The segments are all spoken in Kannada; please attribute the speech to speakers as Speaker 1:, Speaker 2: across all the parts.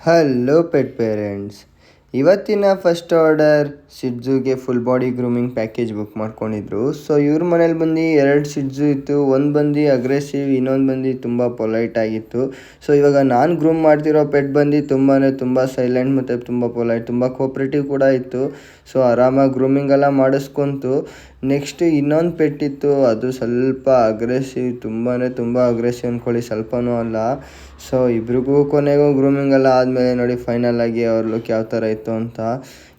Speaker 1: Hello pet parents. ಇವತ್ತಿನ ಫಸ್ಟ್ ಆರ್ಡರ್ ಸಿಡ್ಜುಗೆ full body grooming package book ಮಾಡ್ಕೊಂಡಿದ್ರು. ಸೊ ಇವ್ರ ಮನೇಲಿ ಬಂದು 2 ಸಿಡ್ಜು ಇತ್ತು. ಒಂದು ಬಂದು ಅಗ್ರೆಸಿವ್, ಇನ್ನೊಂದು ಬಂದು ತುಂಬ ಪೊಲೈಟ್ ಆಗಿತ್ತು. ಸೊ ಇವಾಗ ನಾನು ಗ್ರೂಮ್ ಮಾಡ್ತಿರೋ ಪೆಟ್ ಬಂದು ತುಂಬ ಸೈಲೆಂಟ್ ಮತ್ತು ತುಂಬ ಪೊಲೈಟ್, ತುಂಬ ಕೋಪ್ರೇಟಿವ್ ಕೂಡ ಇತ್ತು. ಸೊ ಆರಾಮಾಗಿ ಗ್ರೂಮಿಂಗ್ ಎಲ್ಲ ಮಾಡಿಸ್ಕೊಂತು. ನೆಕ್ಸ್ಟ್ ಇನ್ನೊಂದು ಪೆಟ್ ಇತ್ತು, ಅದು ಸ್ವಲ್ಪ ಅಗ್ರೆಸಿವ್, ತುಂಬ ಅಗ್ರೆಸಿವ್ ಅಂದ್ಕೊಳ್ಳಿ, ಸ್ವಲ್ಪನೂ ಅಲ್ಲ. ಸೊ ಇಬ್ರಿಗೂ ಕೊನೆಗೂ ಗ್ರೂಮಿಂಗ್ ಎಲ್ಲ ಆದಮೇಲೆ ನೋಡಿ ಫೈನಲ್ ಆಗಿ ಅವ್ರ ಲುಕ್ ಯಾವ ಥರ ಇತ್ತು ಅಂತ.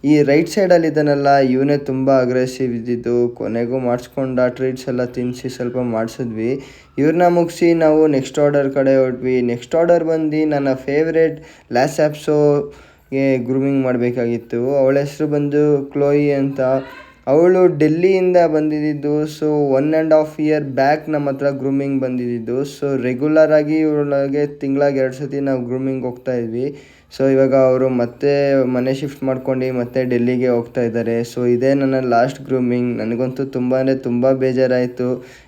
Speaker 1: ಈ ರೈಟ್ ಸೈಡಲ್ಲಿ ಇದ್ದಾನಲ್ಲ, ಇವನೇ ತುಂಬ ಅಗ್ರೆಸಿವ್ ಇದ್ದಿದ್ದು. ಕೊನೆಗೂ ಮಾಡಿಸ್ಕೊಂಡ, ಟ್ರೀಟ್ಸ್ ಎಲ್ಲ ತಿನ್ನಿಸಿ ಸ್ವಲ್ಪ ಮಾಡಿಸಿದ್ವಿ. ಇವ್ರನ್ನ ಮುಗಿಸಿ ನಾವು ನೆಕ್ಸ್ಟ್ ಆರ್ಡರ್ ಕಡೆ ಹೊರಟ್ವಿ. ನೆಕ್ಸ್ಟ್ ಆರ್ಡರ್ ಬಂದು ನನ್ನ ಫೇವ್ರೇಟ್ ಲ್ಯಾಸಪ್ಸೋಗೆ ಗ್ರೂಮಿಂಗ್ ಮಾಡಬೇಕಾಗಿತ್ತು. ಅವಳ ಹೆಸರು ಬಂದು ಕ್ಲೋಯಿ ಅಂತ. ಅವಳು ಡೆಲ್ಲಿಯಿಂದ ಬಂದಿದ್ದು. ಸೊ 1.5 year ಬ್ಯಾಕ್ ನಮ್ಮ ಹತ್ರ ಗ್ರೂಮಿಂಗ್ ಬಂದಿದ್ದು. ಸೊ ರೆಗ್ಯುಲರಾಗಿ ಇವಳಿಗೆ ತಿಂಗಳಿಗೆ 2 ಸತಿ ನಾವು ಗ್ರೂಮಿಂಗ್ ಹೋಗ್ತಾ ಇದ್ವಿ. ಸೊ ಇವಾಗ ಅವರು ಮತ್ತೆ ಮನೆ ಶಿಫ್ಟ್ ಮಾಡ್ಕೊಂಡು ಮತ್ತೆ ಡೆಲ್ಲಿಗೆ ಹೋಗ್ತಾ ಇದ್ದಾರೆ. ಸೊ ಇದೇ ನನ್ನ ಲಾಸ್ಟ್ ಗ್ರೂಮಿಂಗ್. ನನಗಂತೂ ತುಂಬ ಬೇಜಾರಾಯಿತು,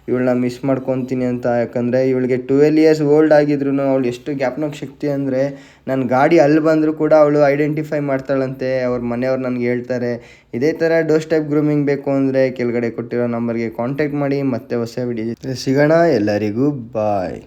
Speaker 1: ಇವಳನ್ನ ಮಿಸ್ ಮಾಡ್ಕೊತೀನಿ ಅಂತ. ಯಾಕಂದರೆ ಇವಳಿಗೆ 12 years ಓಲ್ಡ್ ಆಗಿದ್ರು ಅವಳು ಎಷ್ಟು ಜ್ಞಾಪಕ ಶಕ್ತಿ ಅಂದರೆ, ನನ್ನ ಗಾಡಿ ಅಲ್ಲಿ ಬಂದರೂ ಕೂಡ ಅವಳು ಐಡೆಂಟಿಫೈ ಮಾಡ್ತಾಳಂತೆ. ಅವ್ರ ಮನೆಯವ್ರು ನನಗೆ ಹೇಳ್ತಾರೆ. ಇದೇ ಥರ ಡೋರ್ ಸ್ಟೆಪ್ ಗ್ರೂಮಿಂಗ್ ಬೇಕು ಅಂದರೆ ಕೆಳಗಡೆ ಕೊಟ್ಟಿರೋ ನಂಬರ್ಗೆ ಕಾಂಟ್ಯಾಕ್ಟ್ ಮಾಡಿ. ಮತ್ತೆ ಹೊಸ ವಿಡಿಯೋ ಸಿಗೋಣ. ಎಲ್ಲರಿಗೂ ಬಾಯ್.